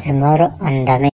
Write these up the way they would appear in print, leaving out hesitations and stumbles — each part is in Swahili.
Tomorrow on the mix.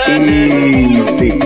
Easy.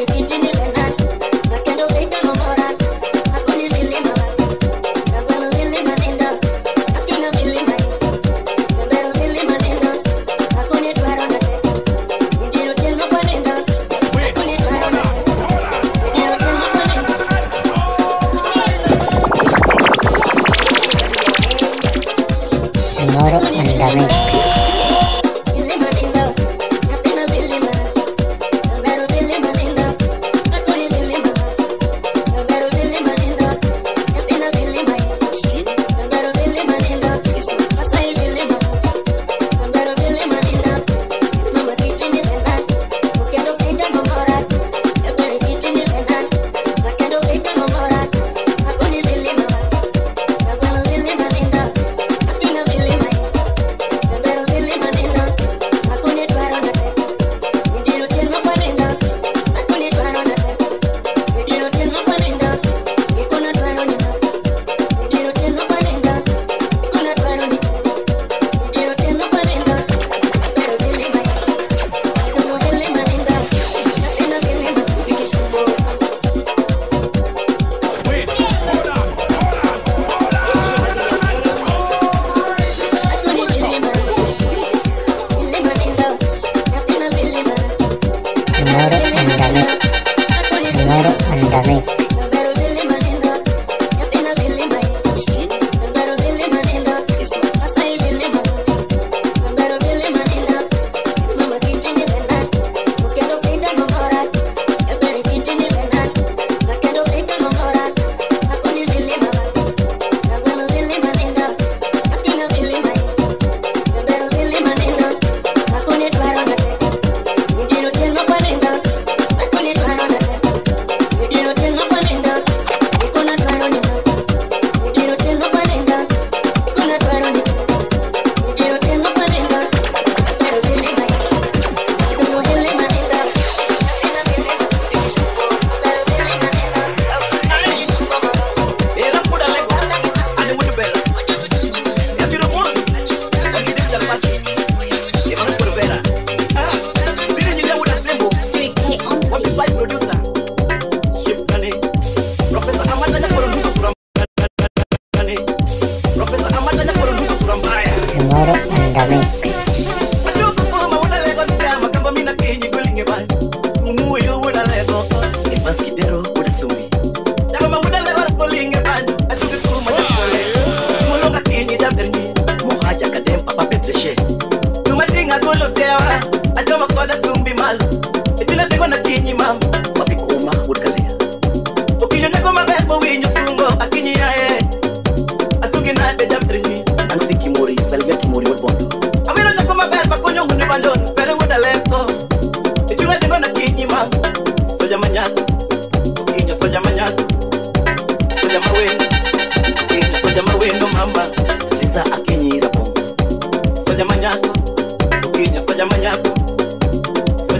Kitchen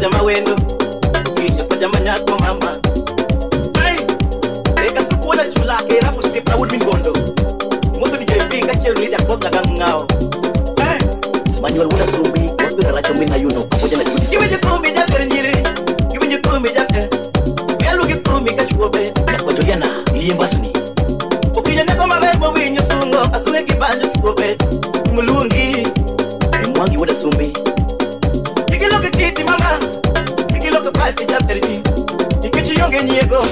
soja mawendo Kinyo soja manyako mama Hey Eka sukuona chula Kera fusipa wood mingondo Moso ni jepinga chelu nidi akobla gangao Hey Manuel wuna sumi Kwa racho mina yuno Pamoja na judi Kiwe jitumi japere nyiri Kiwe jitumi japere Mialu gitumi kachuobe Na kwa joliana Iliye mbasuni Ukinya neko mabebo winyo sungo Asune kibanjo chuobe Mulungi Mwangi wuna sumi Ikiloke kiti mama Ikiloke pati japere nyi Ikichi yonge nyego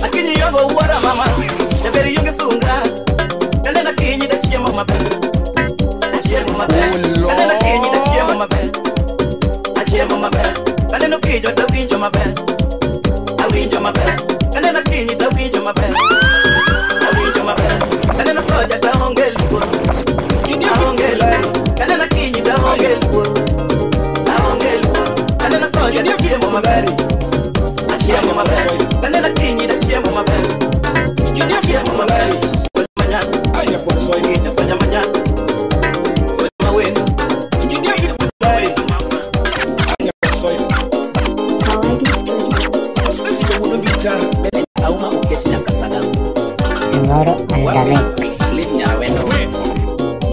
Akinyi yongo uwara mama Japere yonge sunga Kande na kinyi da chiemo mabe Chiemo mabe Kande na kinyi da chiemo mabe Chiemo mabe Kande no kijo da winjo mabe Awinjo mabe Kande na kinyi da winjo mabe Awinjo mabe Kande na soja da hongeli Ahongeli Kande na kinyi da hongeli Ahongeli Kande na soja da chiemo mabe Chiemo mabe Kande na kinyi da chiemo mabe Chiemo mabe Aya por soy niña, soy mañana. Soy más bueno. Ingeniero y soy. Aya por soy. Sawadee Studios. Sisi kwa mwana vita. Bele auma uketi na kasaga. Moro and the mix. Sleep nyawendo.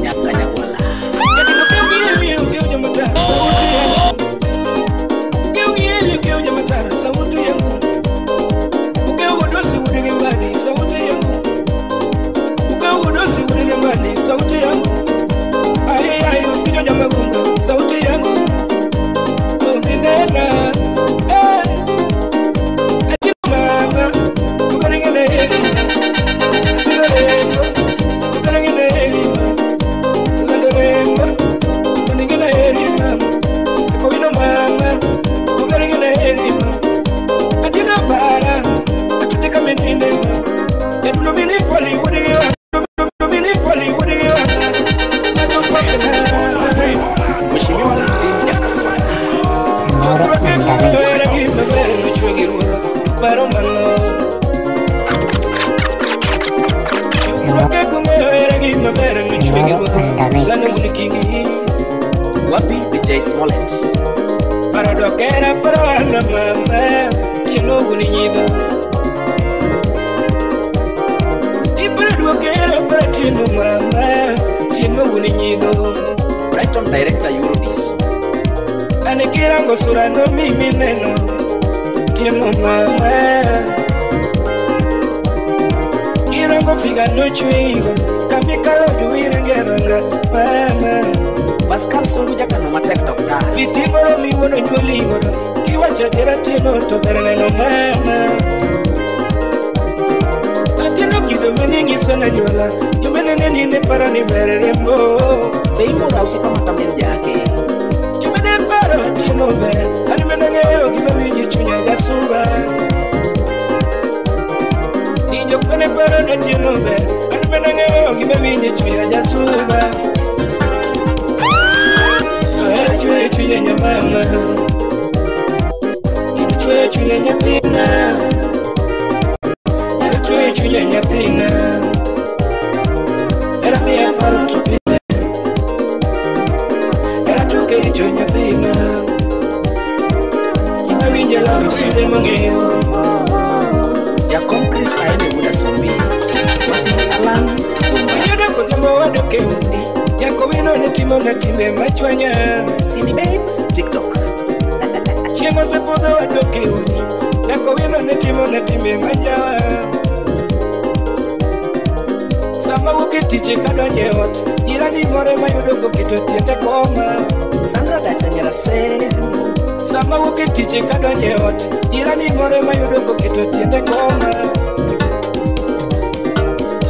Nyaka nyawala. Yakino keu nyamata. Sauti yangu. Keu nyamata. Sauti yangu. Keu dosi udege mbali. Sauti yangu. Udosi udege mbali, sauti yangu. Aye, ukijo jama kunga, sauti yangu. Umpindena, Akino mama, kubarengene heri. Akino rembo, kubarengene heri mama. Lando rembo, kubarengene heri mama. Akowino mama, kubarengene heri mama. Akino para, akiteka menine mama. Yadulo mini kwali udege wa. Wapi DJ Smollett Paradokera parwana mama Kino guninyido Iparadokera paratino mama Kino guninyido Brighton director Eurodis Anekirango surano mimi neno Kino mama Kirango figa no chuigo Kamikalo juire ngeranga mama Pascal Sunguja kano matek dokta Vitiboro miwono nyuoligo Kiwacha dira tino to bereneno mama Atino kido meningi sona nyola Jumenene nine para ni merembo Feimo rausi pamatamen jake Jumene paro tino mere Animenenge yogi mewiji chunya jasuba Nijok mene paro ne tino mere Animenenge yogi mewiji chunya jasuba Chwe chwe nya mama Chwe chwe nya pina Chwe chwe nya pina Era mia paro tu pina Era tu ke chwe nya pina Kima winja la uside mangeo Jacob Chris aene muda sumbi Wapi alam Yoda kwa jambo wadoke undi Yakowino netimo na timbe machwanya Sini babe, TikTok Chiengo se podo wadoke uni Yakowino netimo na timbe majawa Sama ukitiche kadonye ot Irani more mayudo kokito tiende koma Sandra dacha nyarase Sama ukitiche kadonye ot Irani more mayudo kokito tiende koma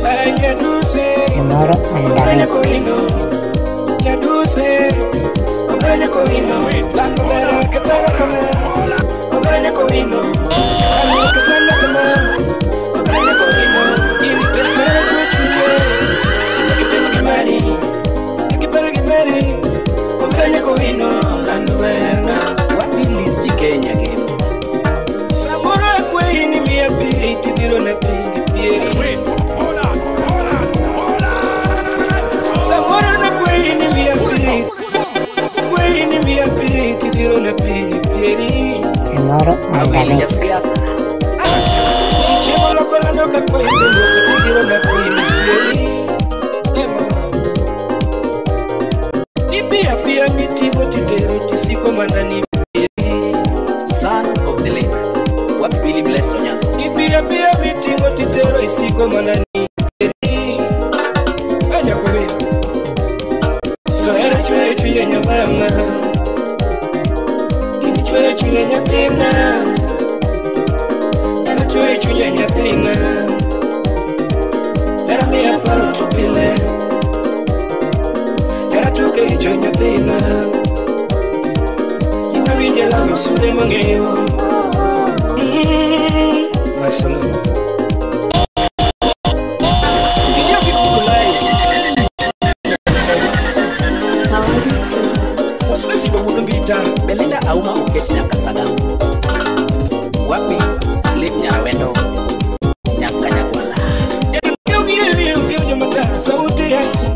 Anya duse Moro and the mix. Yaduse, Omanya Corino, Langomera, Capella Camera, Omanya Corino, Casella Camera, Omanya Corino, in the marriage with Mary, Omanya Corino, Langomera, what will this Kenya game? Samora Queen in me a bit, you don't have to be. Samora na Queen in me a bit, Queen in me a bit, you don't have to be. Moro Mandamix. Son of the lake. What Billy blessed on you? Belinda auma uketi na kasagamu. Wapi slip nyawendo nyakanya wala. Sauti yangu.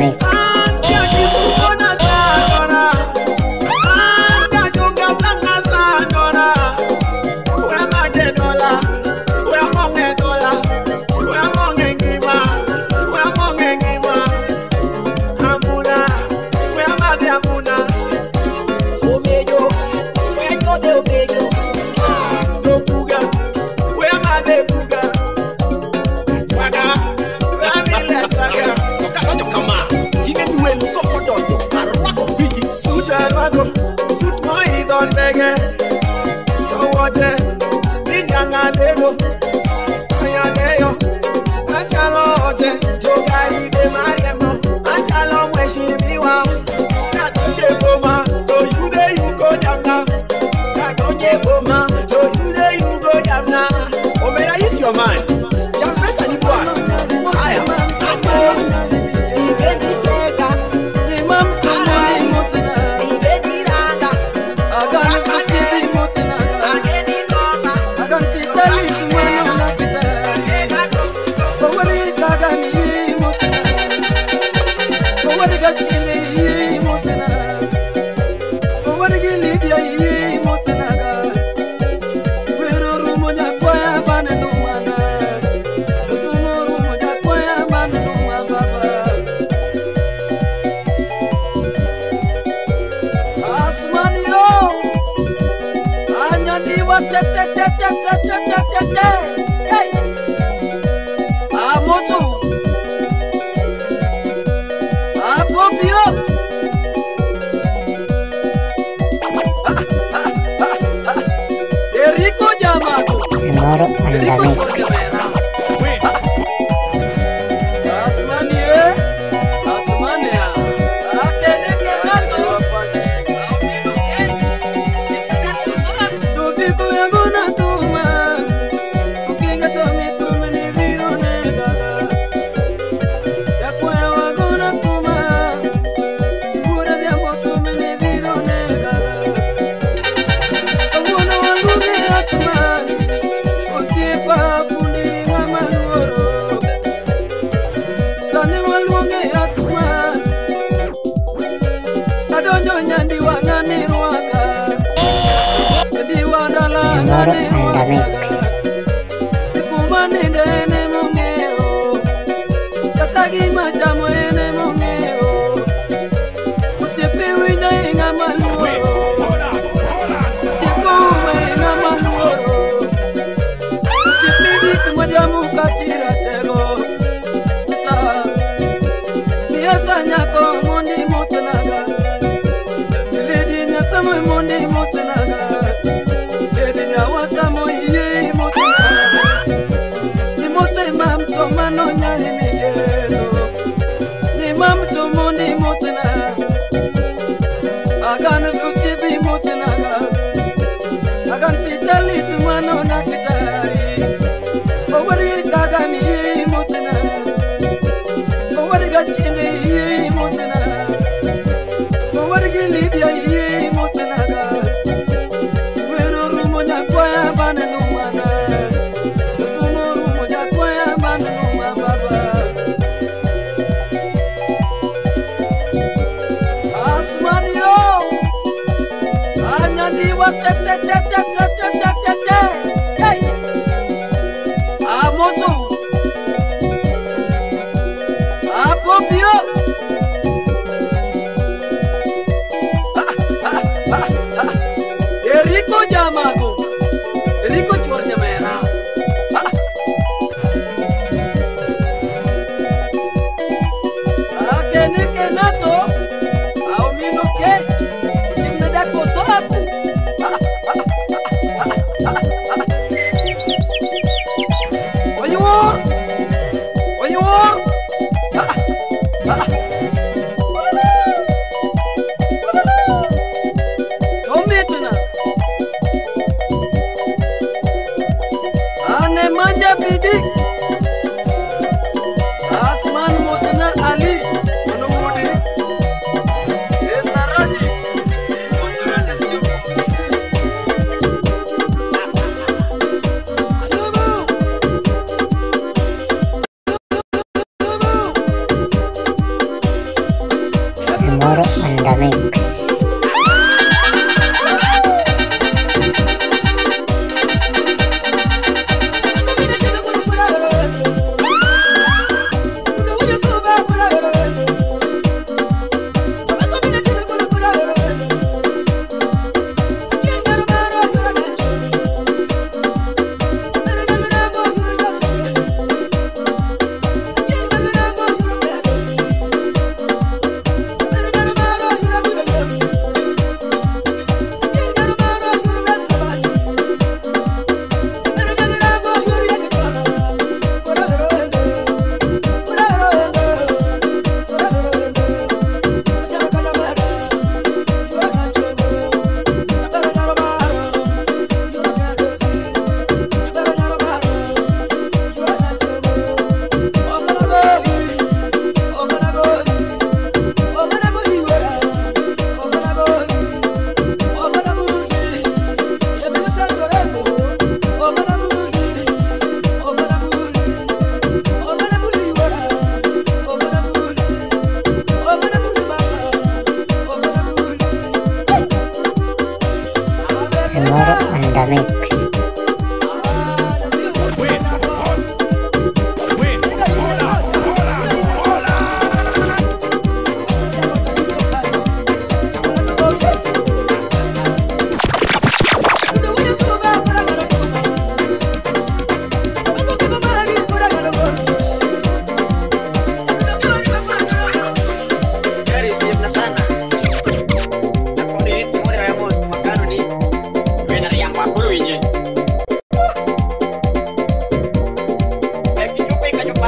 mix. Suit my don bege, yo water, ninyanga dego, ayandeyo, achalo oje, jogari be mariamo, achalo mweshi miwa, kadoje boma, to you de you go jamna, kadoje boma, to you de you go jamna. Omera hit your mind, jamfesa ni bwa, aya, Moro and the mix. Moro and the mix.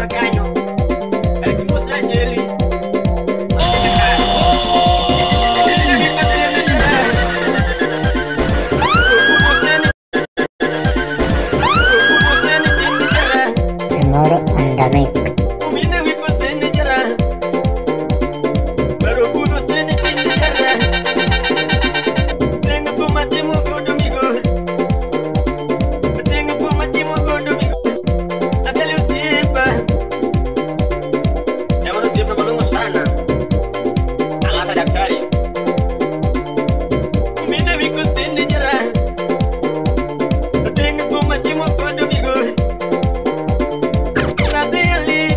barcanyo. El que nos la jelly. Tomorrow on the mix. Sabe ali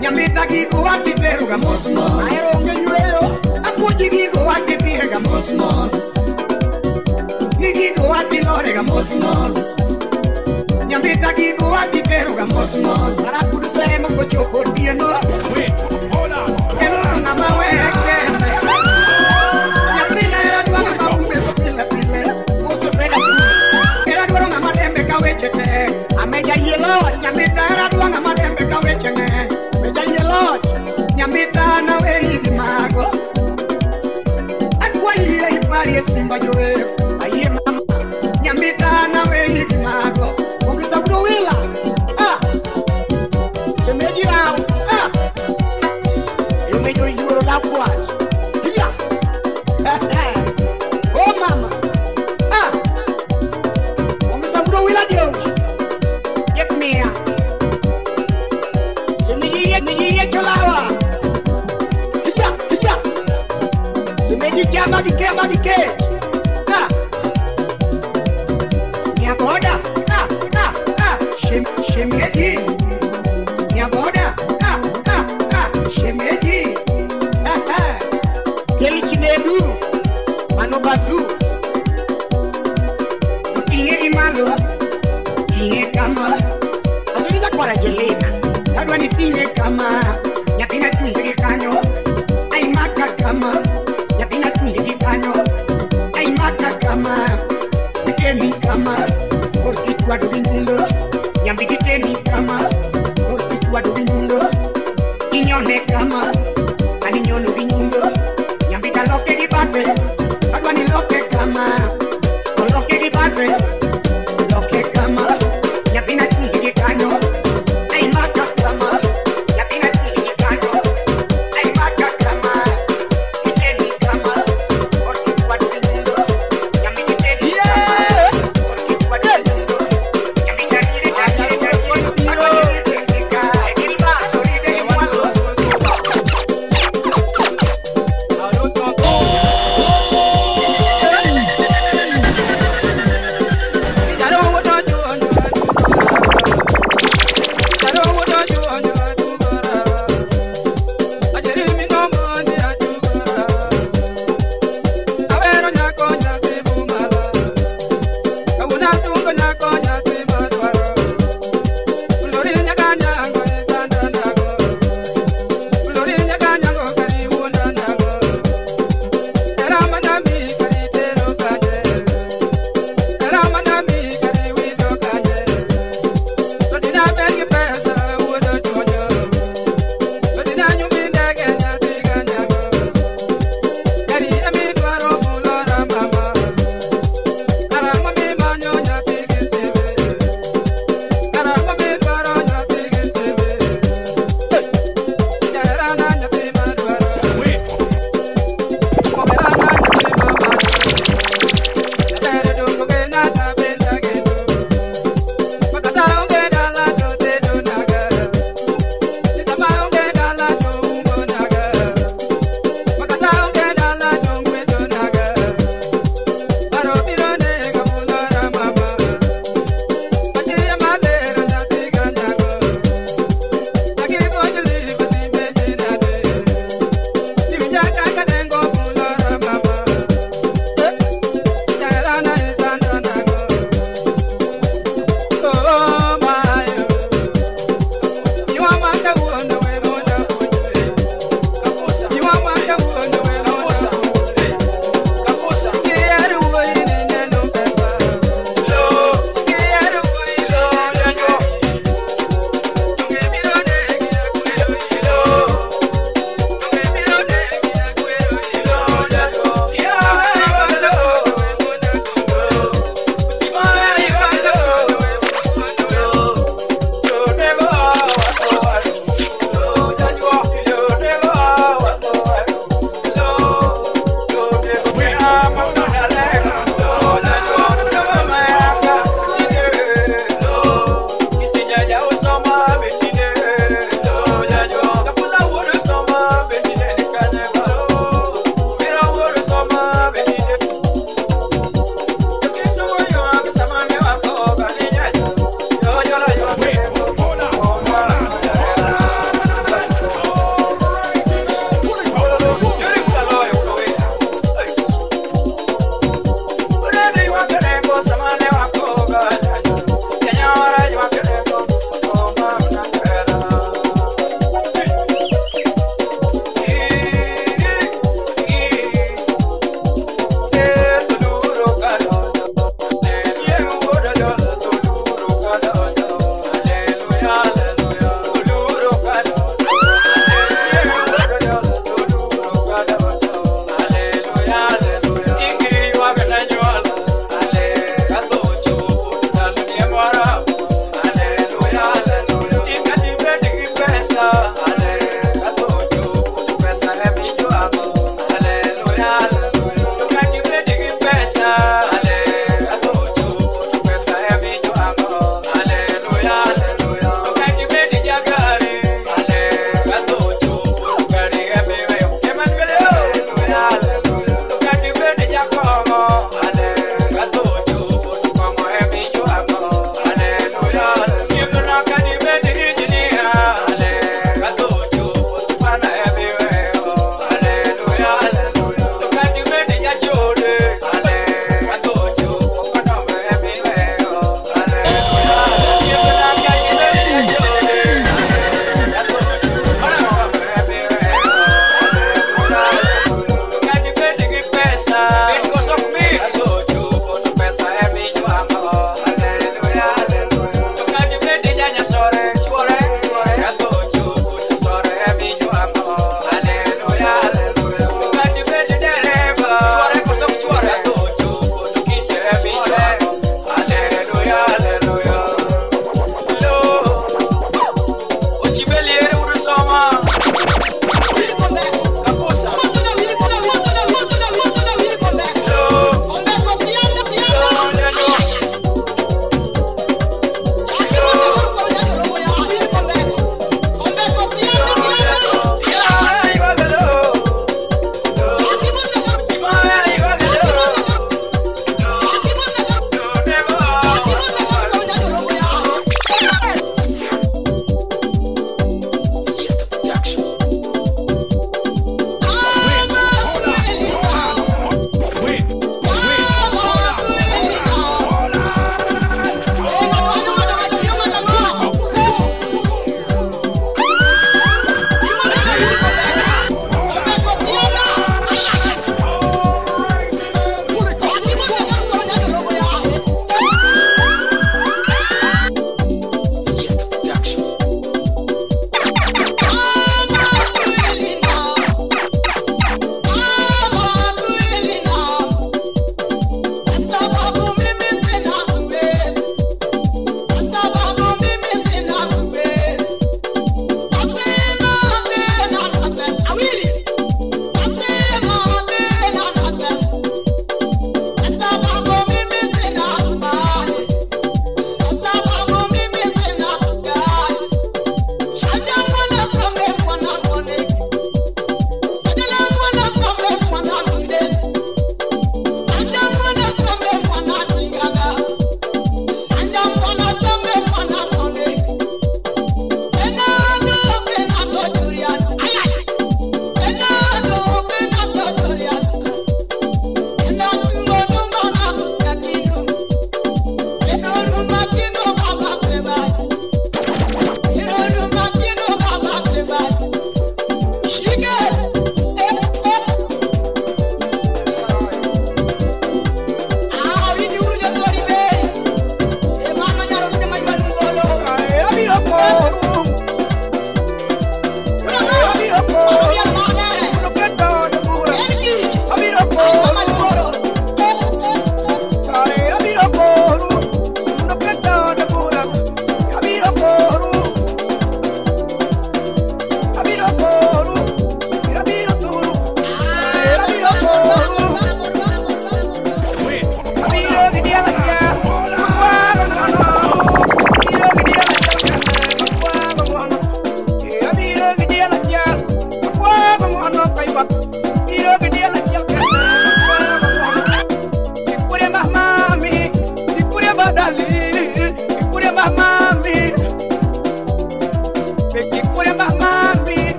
Nyamita ki kuati peruga mosmos. Aero ngenyuelo, apu Ujigigo ati pirga mosmos. Nigigo ati lorega mosmos. Nyambita gigo ati peruga mosmos. Para kudu sema kocho kordieno. Wait, hold on. Elo na maweke. Nyambita era duanga mabume kopila pile. Oso fela kudu. Era duanga madembe kawechete. Ameja yelo. Nyambita era duanga madembe kawechene. Meja yelo. Nyambita na weigi mago. Aye ipari simba joe aye mama nyambita na we kimago ongeza kuwila semeji rao yomejo yoro la kwa ya oh mama ongeza kuwila jo yep mia semeji cholawa ya semeji chama dike Nya boda shemeji Nya boda shemeji Keli chinedu mano bazu Inge imalo Inge kama Adoliza kwa rajelena Kadwa ni pinge kama Nyapina tunge kanyo Ay maka kama Nyapina tunge kanyo Ay maka kama Temi kama Porque tu ado vinundo Nyambidi temi kama Porque tu ado vinundo Inyone kama Aninyono vinundo Nyambita loke di bate Adwa ni loke kama So loke di bate Loke kama Nyambina tungi di kanyo Ay maka kama Nyambina tungi di kanyo Ay maka kama Temi kama Porque tu ado vinundo Nyambidi temi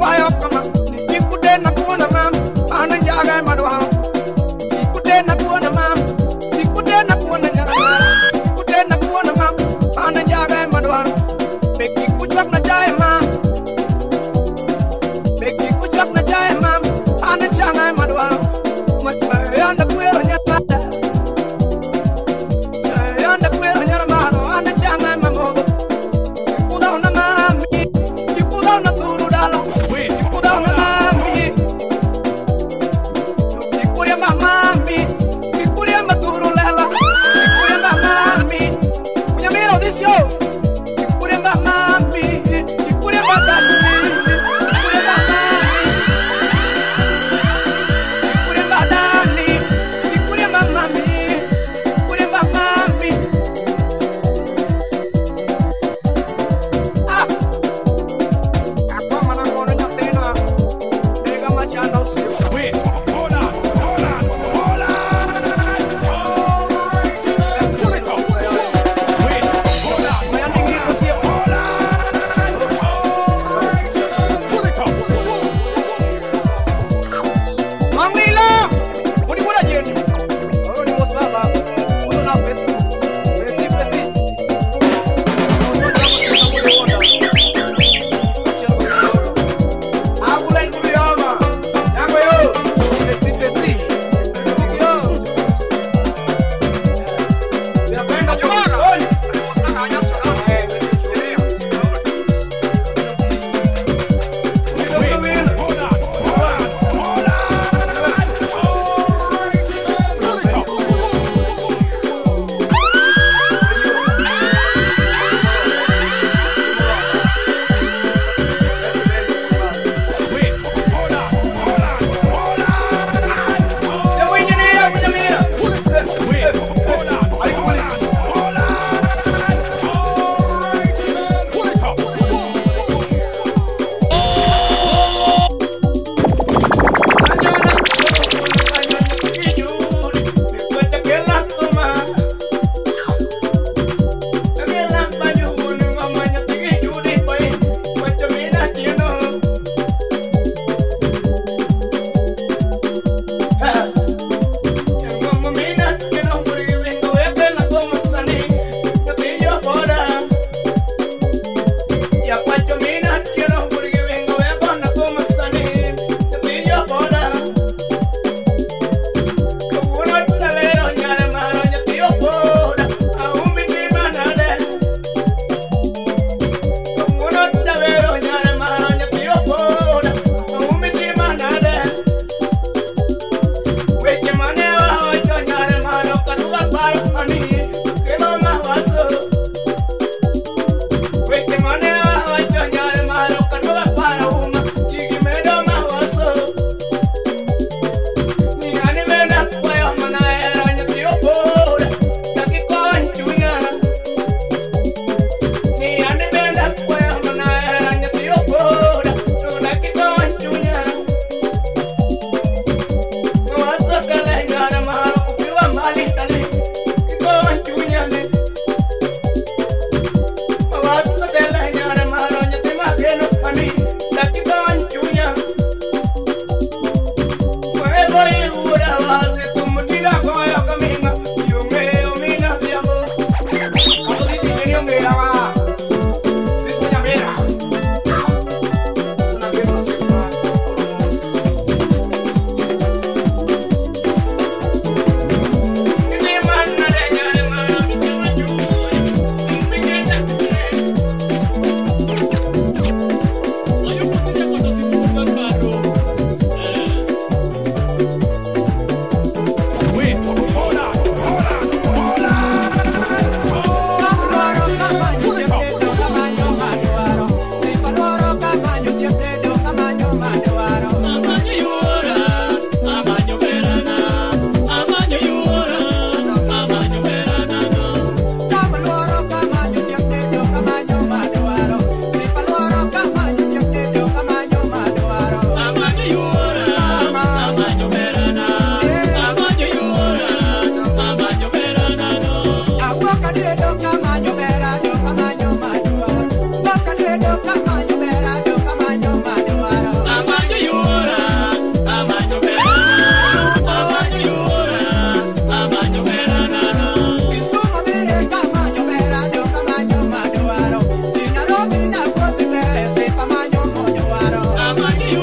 kwayo kama nikude na kuona mama ana jaga madwa nikude na kuona mama nikude na kuona nyara nikude na kuona mama ana jaga madwa beki kuchak na jae mama beki kuchak na jae mama ana jaga madwa matma yanda kuero nyata yanda kuero nyara mama ana jaga mama kuda na mami kuda na turu dala Yeah.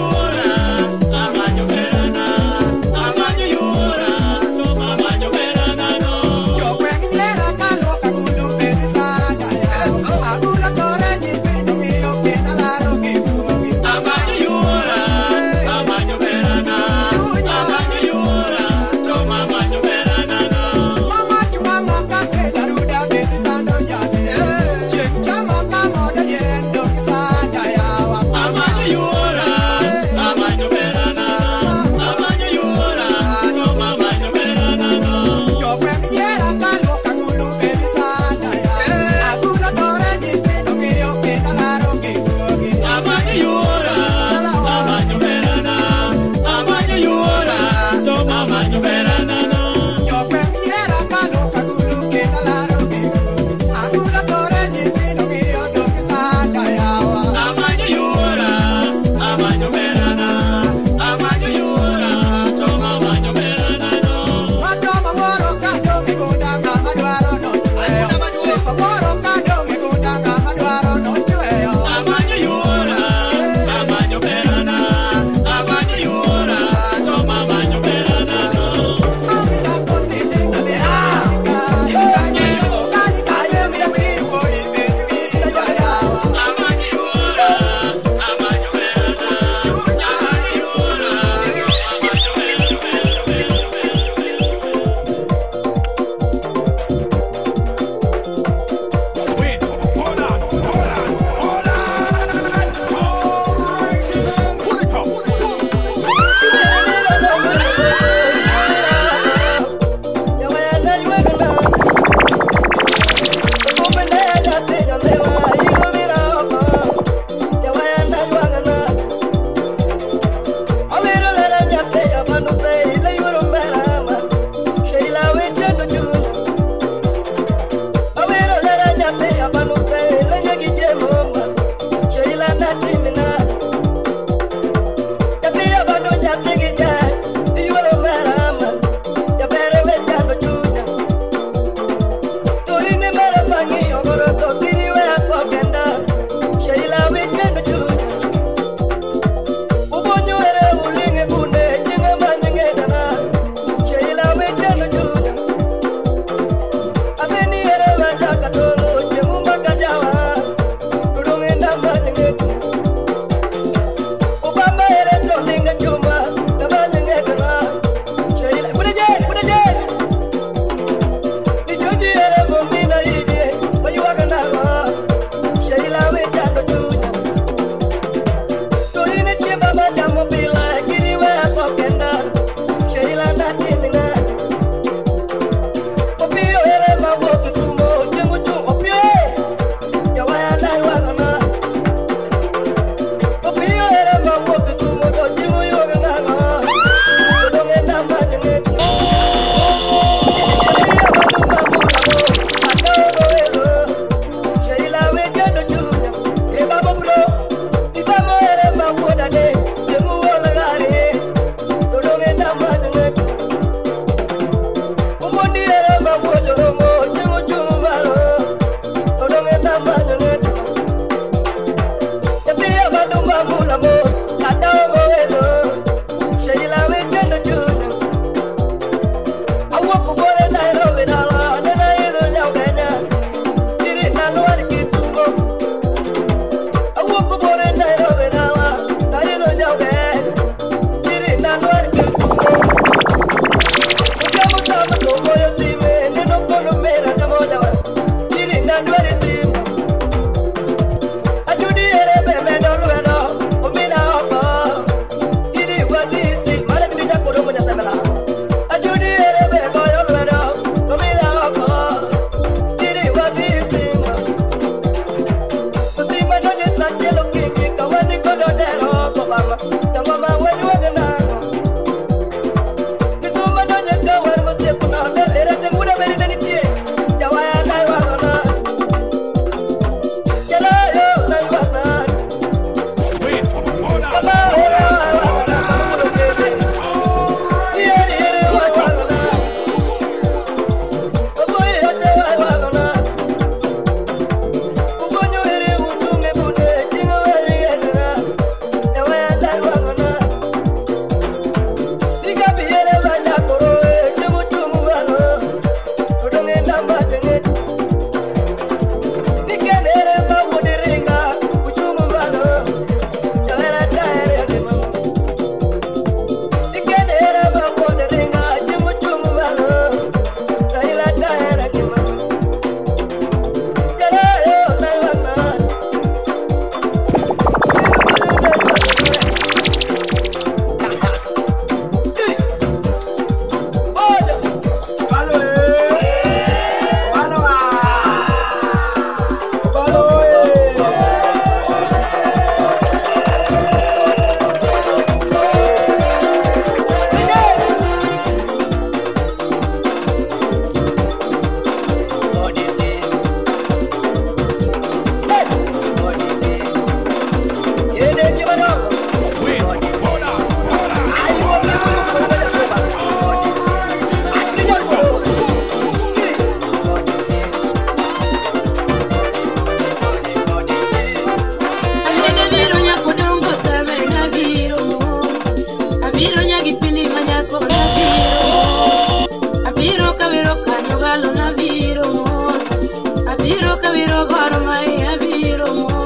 wiro gor mai abiro mo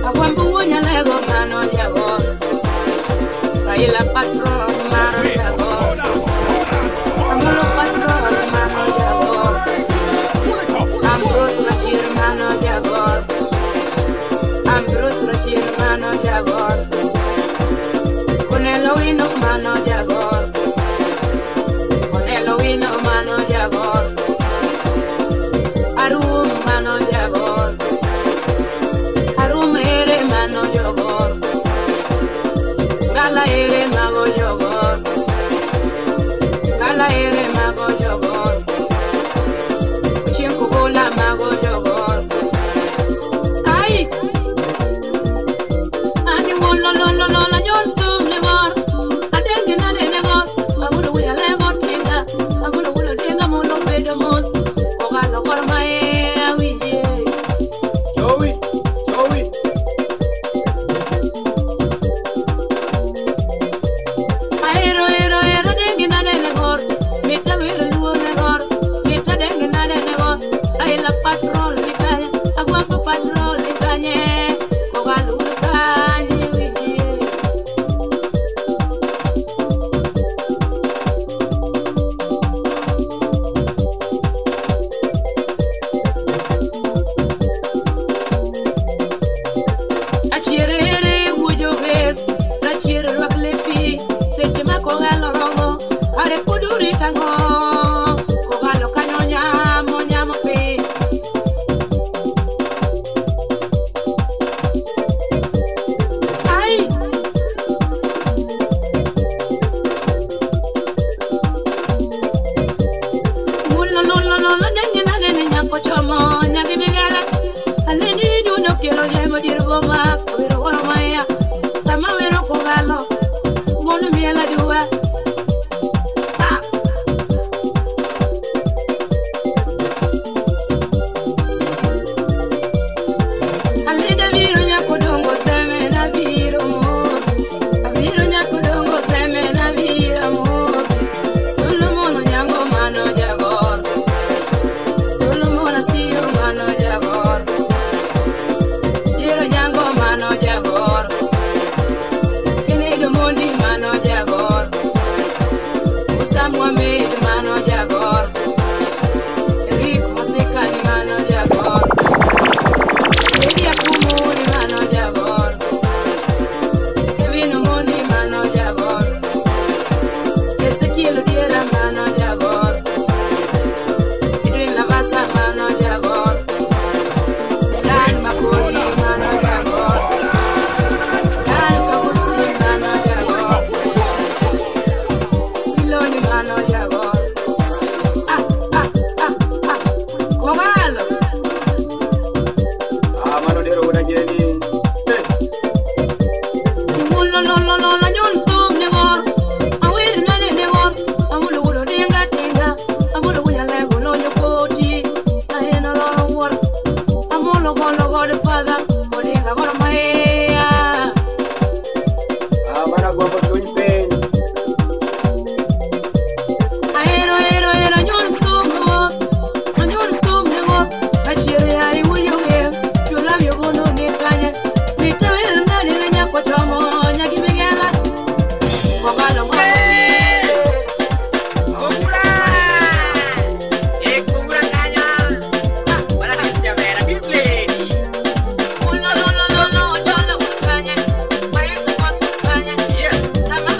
akwambu wonya lego mano jago Raila patron mano jago Amolo patron mano jago Ambrose Rachir mano jago Ambrose Rachir mano jago Konelo wino mano jago Konelo wino mano jago Arum mano jagor Arum ere mano jogor Gala ere mago jogor Gala ere mago jogor Chimku gola mago jogor Ay Ani wolo lo lo lo la nyon tum negor Adengi na de negor Amuro wula lego tinga Amuro wula tinga mulo pedo mus Ogalo korma Sama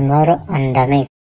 Sonoro on the mix.